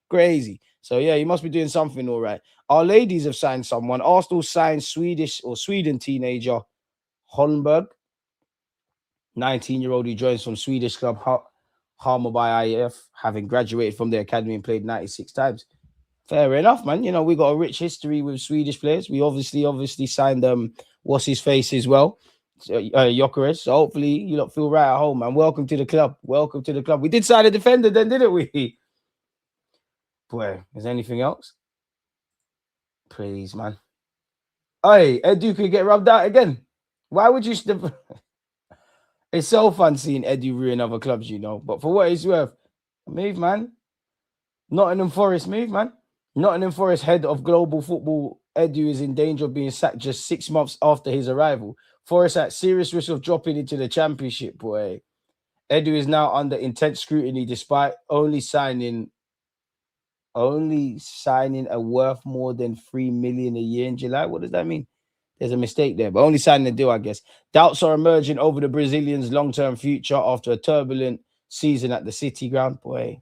Crazy. So, yeah, he must be doing something all right. Our ladies have signed someone. Arsenal signed Sweden teenager Holmberg, 19-year-old who joins from Swedish club Hammarby IF, having graduated from the academy and played 96 times. Fair enough, man. We got a rich history with Swedish players. We obviously signed what's his face as well, Gyökeres. So hopefully you lot feel right at home, man. Welcome to the club. Welcome to the club. We did sign a defender then, didn't we? Boy, is there anything else? Please, man. Hey, Edu could get rubbed out again. Why would you... It's so fun seeing Edu ruin other clubs, But for what it's worth, move, man. Nottingham Forest, move, man. Nottingham Forest head of global football, Edu, is in danger of being sacked just 6 months after his arrival. Forest at serious risk of dropping into the Championship, boy. Edu is now under intense scrutiny despite only signing a worth more than 3 million a year in July. What does that mean? There's a mistake there, but only signing a deal, I guess. Doubts are emerging over the Brazilian's long-term future after a turbulent season at the City ground. Boy,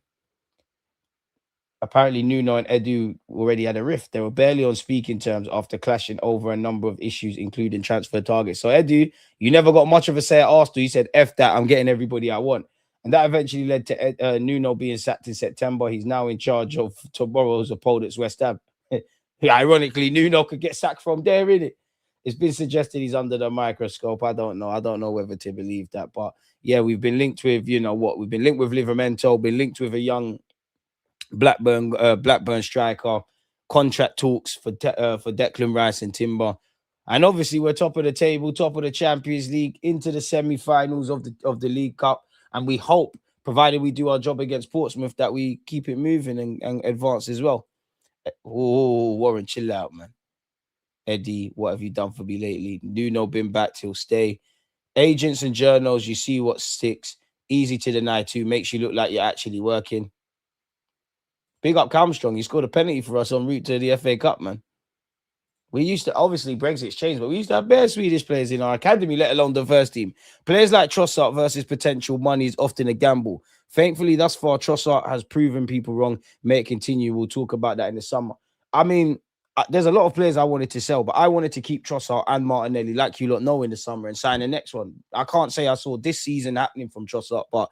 apparently Nuno and Edu already had a rift. They were barely on speaking terms after clashing over a number of issues, including transfer targets. So Edu, you never got much of a say at Arsenal. He said, F that, I'm getting everybody I want. And that eventually led to Nuno being sacked in September. He's now in charge of tomorrow's opponents, West Ham. Ironically, Nuno could get sacked from there, innit? It's been suggested he's under the microscope. I don't know. I don't know whether to believe that. But yeah, we've been linked with, we've been linked with Livramento, been linked with a young Blackburn striker, contract talks for Declan Rice and Timber. And obviously we're top of the table, top of the Champions League, into the semi-finals of the League Cup. And we hope, provided we do our job against Portsmouth, that we keep it moving and advance as well. Oh, Warren, chill out, man. Eddie, what have you done for me lately? Nuno been back till stay. Agents and journals, you see what sticks. Easy to deny too. Makes you look like you're actually working. Big up Calmstrong. He scored a penalty for us en route to the FA Cup, man. We used to, obviously Brexit's changed, but we used to have bare Swedish players in our academy, let alone the first team. Players like Trossard versus potential money is often a gamble. Thankfully, thus far, Trossard has proven people wrong. May it continue. We'll talk about that in the summer. I mean, there's a lot of players I wanted to sell, but I wanted to keep Trossard and Martinelli, like you lot know, in the summer and sign the next one. I can't say I saw this season happening from Trossard, but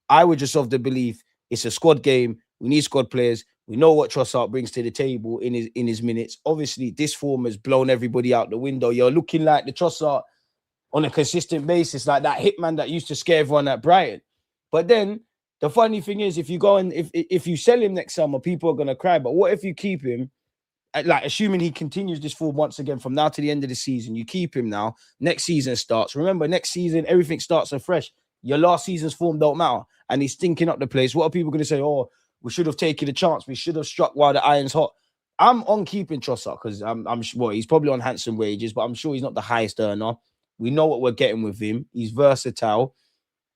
I would just have the belief it's a squad game. We need squad players. We know what Trossard brings to the table in his minutes. Obviously, this form has blown everybody out the window. You're looking like the Trossard on a consistent basis, like that hitman that used to scare everyone at Brighton. But then the funny thing is, if you go and if you sell him next summer, people are gonna cry. But what if you keep him? Like, assuming he continues this form once again from now to the end of the season, you keep him now. Next season starts. Remember, next season everything starts afresh. Your last season's form don't matter, and he's stinking up the place. What are people going to say? Oh, we should have taken a chance. We should have struck while the iron's hot. I'm on keeping Trossard because I'm sure he's probably on handsome wages, but I'm sure he's not the highest earner. We know what we're getting with him. He's versatile,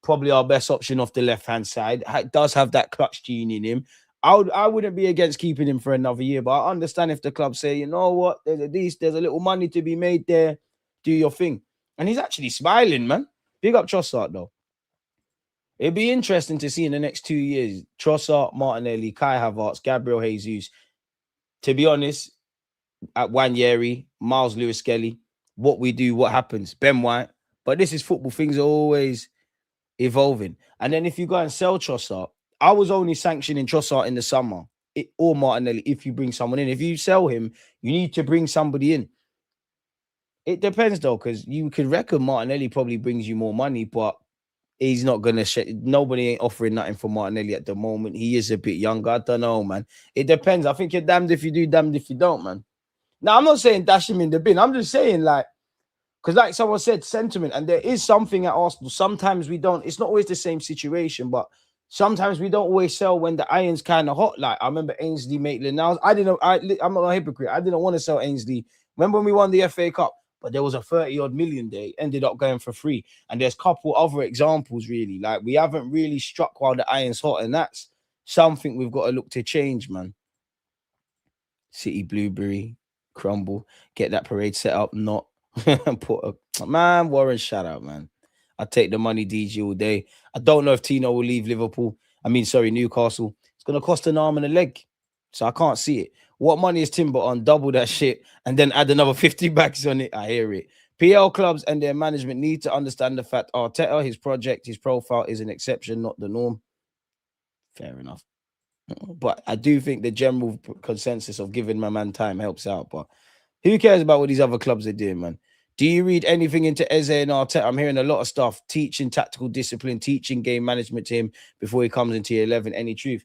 probably our best option off the left-hand side. Does have that clutch gene in him. I wouldn't be against keeping him for another year, but I understand if the club say, you know what, there's a little money to be made there. Do your thing. And he's actually smiling, man. Big up Trossard, though. It'd be interesting to see in the next 2 years, Trossard, Martinelli, Kai Havertz, Gabriel Jesus. To be honest, at Wanyeri, Miles Lewis-Skelly, what we do, what happens, Ben White. But this is football. Things are always evolving. And then if you go and sell Trossard, I was only sanctioning Trossard in the summer, or Martinelli, if you bring someone in. If you sell him, you need to bring somebody in. It depends, though, because you could reckon Martinelli probably brings you more money, but he's not going to... Nobody ain't offering nothing for Martinelli at the moment. He is a bit younger. I don't know, man. It depends. I think you're damned if you do, damned if you don't, man. Now, I'm not saying dash him in the bin. I'm just saying, like, because like someone said, sentiment, and there is something at Arsenal. Sometimes we don't. It's not always the same situation, but sometimes we don't always sell when the iron's kind of hot. Like, I remember Ainsley Maitland-Niles. I'm not a hypocrite. I didn't want to sell Ainsley. Remember when we won the FA Cup? But there was a 30-odd million day, ended up going for free. And there's a couple other examples, really. Like, we haven't really struck while the iron's hot, and that's something we've got to look to change, man. City Blueberry, Crumble, get that parade set up, not put a... Man, Warren, shout out, man. I take the money, DG, all day. I don't know if Tino will leave Newcastle. It's going to cost an arm and a leg. So I can't see it. What money is Timber on? Double that shit and then add another 50 bags on it. I hear it. PL clubs and their management need to understand the fact Arteta, his project, his profile is an exception, not the norm. Fair enough. But I do think the general consensus of giving my man time helps out. But who cares about what these other clubs are doing, man? Do you read anything into Eze and Arteta? I'm hearing a lot of stuff, teaching tactical discipline, teaching game management to him before he comes into your 11. Any truth?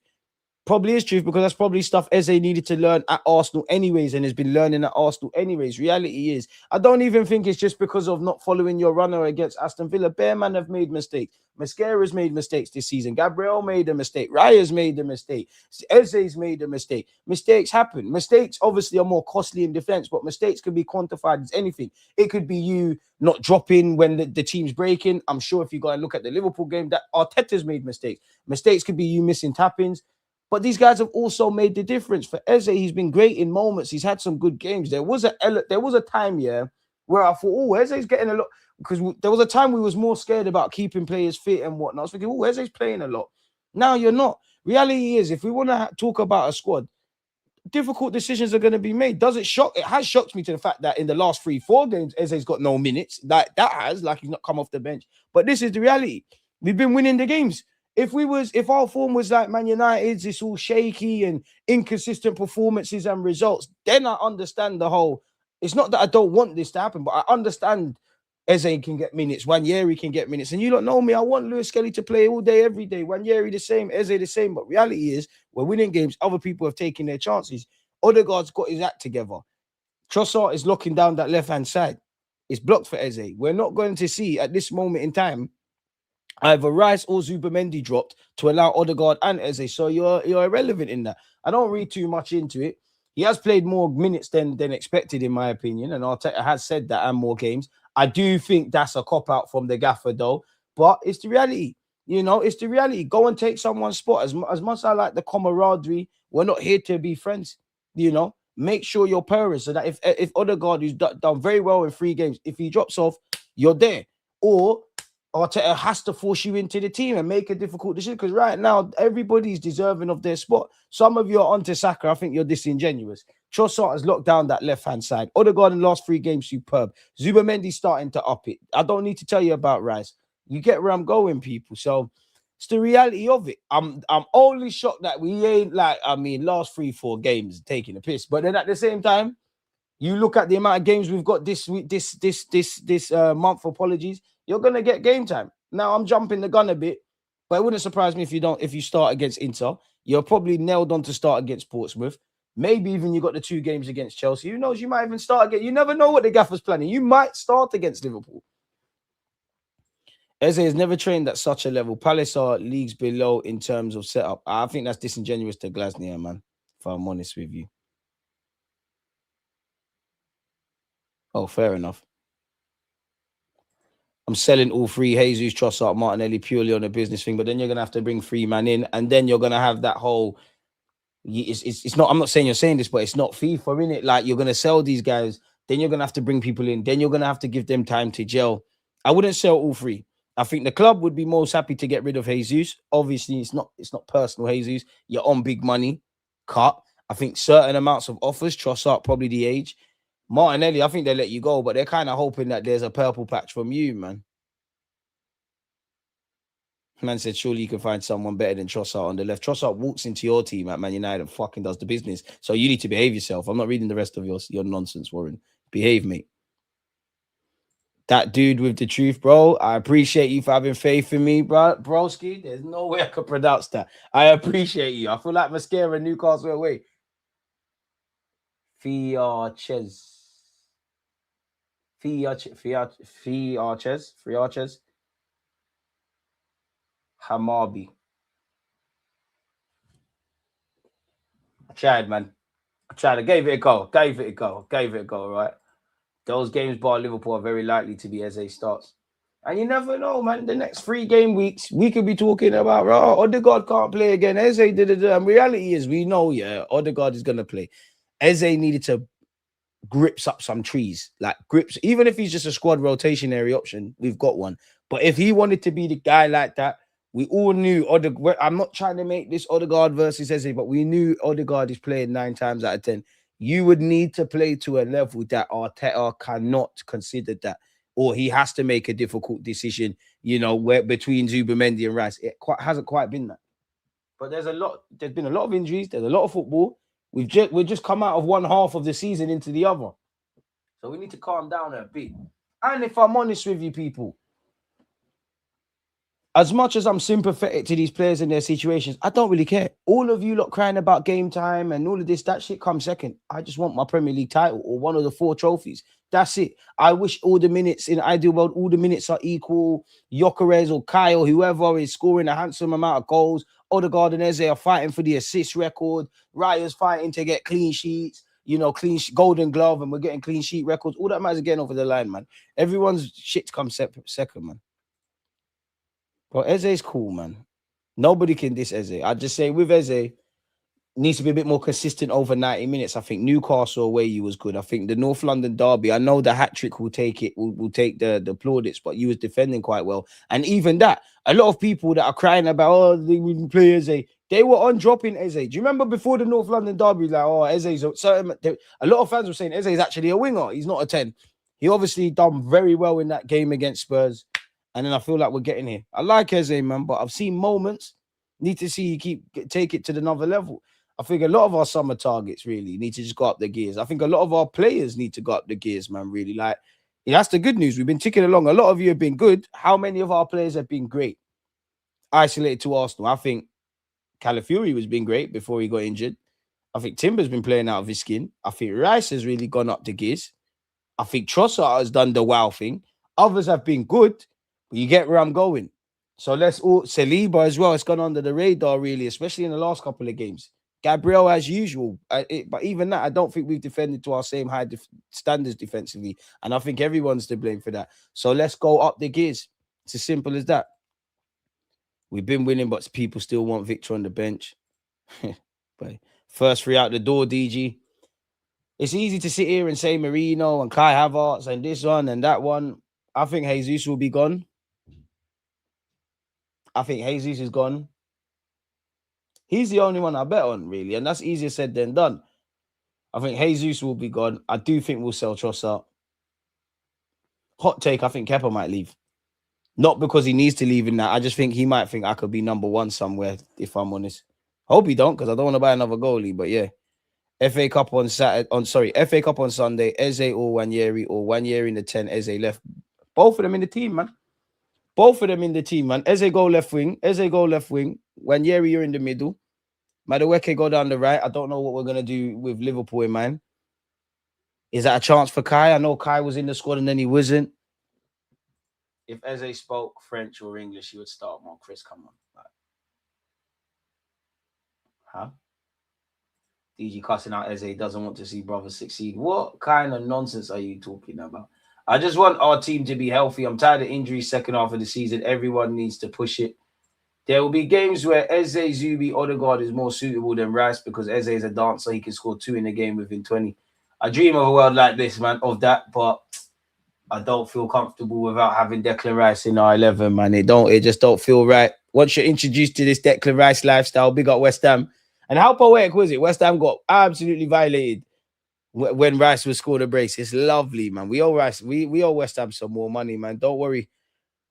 Probably is truth, because that's probably stuff Eze needed to learn at Arsenal anyways, and has been learning at Arsenal anyways. Reality is, I don't even think it's just because of not following your runner against Aston Villa. Bearman have made mistakes. Mascara's made mistakes this season. Gabriel made a mistake. Raya's made a mistake. Eze's made a mistake. Mistakes happen. Mistakes obviously are more costly in defense, but mistakes can be quantified as anything. It could be you not dropping when the team's breaking. I'm sure if you go and look at the Liverpool game, that Arteta's made mistakes. Mistakes could be you missing tap-ins. But these guys have also made the difference. For Eze, he's been great in moments. He's had some good games. There was a time, where I thought, oh, Eze's getting a lot, because there was a time we was more scared about keeping players fit and whatnot. I was thinking, oh, Eze's playing a lot. Now you're not. Reality is, if we want to talk about a squad, difficult decisions are going to be made. Does it shock? It has shocked me to the fact that in the last 3-4 games, Eze's got no minutes. That has, like, he's not come off the bench. But this is the reality. We've been winning the games. If our form was like Man United's, it's all shaky and inconsistent performances and results, then I understand the whole. It's not that I don't want this to happen, but I understand Eze can get minutes, Wanyeri can get minutes. And you don't know me, I want Lewis-Skelly to play all day, every day. Wanyeri the same, Eze the same. But reality is, we're winning games. Other people have taken their chances. Odegaard's got his act together. Trossard is locking down that left-hand side. It's blocked for Eze. We're not going to see at this moment in time either Rice or Zubimendi dropped to allow Odegaard and Eze. So you're irrelevant in that. I don't read too much into it. He has played more minutes than expected, in my opinion, and Arteta has said that, and more games. I do think that's a cop-out from the gaffer, though. But it's the reality. It's the reality. Go and take someone's spot. As much as I like the camaraderie, we're not here to be friends. Make sure you're purring, so that if Odegaard, who's done very well in 3 games, if he drops off, you're there. Or Arteta has to force you into the team and make a difficult decision, because right now everybody's deserving of their spot. Some of you are onto Saka. I think you're disingenuous. Trossard has locked down that left-hand side. Odegaard in the last 3 games, superb. Zubimendi starting to up it. I don't need to tell you about Rice. You get where I'm going, people. So it's the reality of it. I'm only shocked that we ain't last 3-4 games taking a piss. But then at the same time, you look at the amount of games we've got this week, this month. Apologies, you're gonna get game time. Now I'm jumping the gun a bit, but it wouldn't surprise me if you start against Inter. You're probably nailed on to start against Portsmouth. Maybe even you got the 2 games against Chelsea. Who knows? You might even start again. You never know what the gaffer's planning. You might start against Liverpool. Eze has never trained at such a level. Palace are leagues below in terms of setup. I think that's disingenuous to Glasner, man, if I'm honest with you. Oh, fair enough. I'm selling all three, Jesus, Trossard, Martinelli, purely on a business thing. But then you're gonna have to bring three man in, and then you're gonna have that whole. It's not. I'm not saying you're saying this, but it's not FIFA, in it. Like you're gonna sell these guys, then you're gonna have to bring people in, then you're gonna have to give them time to gel. I wouldn't sell all three. I think the club would be most happy to get rid of Jesus. Obviously, it's not. It's not personal, Jesus. You're on big money, cut. I think certain amounts of offers. Trossard, probably the age. Martinelli, I think they let you go, but they're kind of hoping that there's a purple patch from you, man. Man said, surely you can find someone better than Trossard on the left. Trossard walks into your team at Man United and fucking does the business. So you need to behave yourself. I'm not reading the rest of your nonsense, Warren. Behave, mate. That dude with the truth, bro. I appreciate you for having faith in me, bro. Broski, there's no way I could pronounce that. I appreciate you. I feel like mascara Newcastle away. Fiarches. Fiarches. Hamabi. I tried, man. I tried. I gave it a go. Gave it a go, right? Those games bar Liverpool are very likely to be Eze starts. And you never know, man. The next 3 game weeks, we could be talking about, oh, Odegaard can't play again. Eze did it. And reality is, we know, yeah, Odegaard is going to play. Eze needed to grips up some trees, like grips. Even if he's just a squad rotationary option, we've got one. But if he wanted to be the guy like that, we all knew Odegaard. I'm not trying to make this Odegaard versus Eze, but we knew Odegaard is playing 9 times out of 10. You would need to play to a level that Arteta cannot consider that, or he has to make a difficult decision. Where between Zubimendi and Rice, hasn't quite been that. But there's been a lot of injuries. There's a lot of football. We've just come out of one half of the season into the other. So we need to calm down a bit. And if I'm honest with you, people, as much as I'm sympathetic to these players and their situations, I don't really care. All of you lot crying about game time and all of this, that shit comes second. I just want my Premier League title or one of the 4 trophies. That's it. I wish all the minutes in the ideal world, all the minutes are equal. Gyökeres or Kyle, whoever is scoring a handsome amount of goals. Odegaard and Eze are fighting for the assist record. Raya's fighting to get clean sheets. Golden glove, and we're getting clean sheet records. All that matters again over the line, man. Everyone's shit comes second, man. But Eze's cool, man. Nobody can diss Eze. I just say with Eze, needs to be a bit more consistent over 90 minutes. I think Newcastle away you was good. I think the North London derby, I know the hat trick will take it, will take the plaudits, but you was defending quite well. And even that, a lot of people that are crying about, they wouldn't play Eze, they were on dropping Eze. Do you remember before the North London derby, like, Eze's a lot of fans were saying Eze is actually a winger. He's not a 10. He obviously done very well in that game against Spurs. And then I feel like we're getting here. I like Eze, man, but I've seen moments. Need to see you take it to another level. I think a lot of our summer targets really need to just go up the gears. I think a lot of our players need to go up the gears, man, really. Like, that's the good news. We've been ticking along. A lot of you have been good. How many of our players have been great? Isolated to Arsenal. I think Calafiori was being great before he got injured. I think Timber's been playing out of his skin. I think Rice has really gone up the gears. I think Trossard has done the wow thing. Others have been good, but you get where I'm going. So let's all Saliba as well. It's gone under the radar, really, especially in the last couple of games. Gabriel, as usual. But even that, I don't think we've defended to our same high standards defensively. And I think everyone's to blame for that. So let's go up the gears. It's as simple as that. We've been winning, but people still want Victor on the bench. But first 3 out the door, DG. It's easy to sit here and say Marino and Kai Havertz and this one and that one. I think Jesus will be gone. I think Jesus is gone. He's the only one I bet on, really. And that's easier said than done. I think Jesus will be gone. I do think we'll sell Trossard. Hot take, I think Kepa might leave. Not because he needs to leave in that. I just think he might think I could be number 1 somewhere, if I'm honest. Hope he don't, because I don't want to buy another goalie. But yeah. FA Cup on FA Cup on Sunday, Eze or Wanyeri in the 10, Eze left. Both of them in the team, man. Both of them in the team, man. Eze go left wing. Wanyeri, you're in the middle. Madueke go down the right. I don't know what we're going to do with Liverpool in mind. Is that a chance for Kai? I know Kai was in the squad and then he wasn't. If Eze spoke French or English, he would start more. Chris, come on. Huh? DG cussing out Eze, doesn't want to see brothers succeed. What kind of nonsense are you talking about? I just want our team to be healthy. I'm tired of injuries second half of the season. Everyone needs to push it. There will be games where Eze, Zubi, Odegaard is more suitable than Rice because Eze is a dancer. He can score 2 in a game within 20. I dream of a world like this, man, of that, but I don't feel comfortable without having Declan Rice in our 11, man. It just don't feel right. Once you're introduced to this Declan Rice lifestyle, big up West Ham. And how poetic was it? West Ham got absolutely violated when Rice was scored a brace. It's lovely, man. We owe Rice, we owe West Ham some more money, man. Don't worry.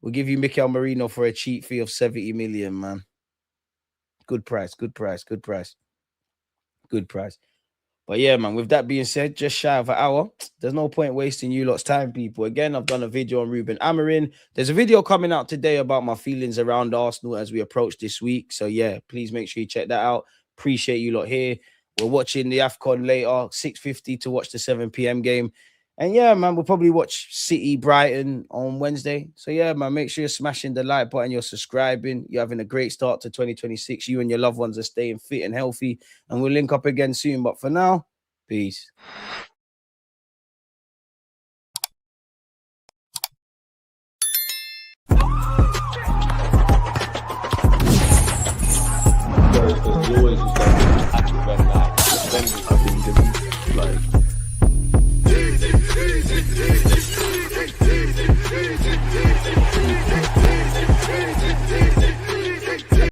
We'll give you Mikel Merino for a cheap fee of 70 million, man. Good price, good price, good price. Good price. But yeah, man, with that being said, just shy of an hour. There's no point wasting you lot's time, people. Again, I've done a video on Ruben Amorim. There's a video coming out today about my feelings around Arsenal as we approach this week. So yeah, please make sure you check that out. Appreciate you lot here. We're watching the AFCON later, 6:50 to watch the 7 p.m. game. And yeah, man, we'll probably watch City Brighton on Wednesday. So yeah, man, make sure you're smashing the like button, you're subscribing. You're having a great start to 2026. You and your loved ones are staying fit and healthy. And we'll link up again soon. But for now, peace. You always just like,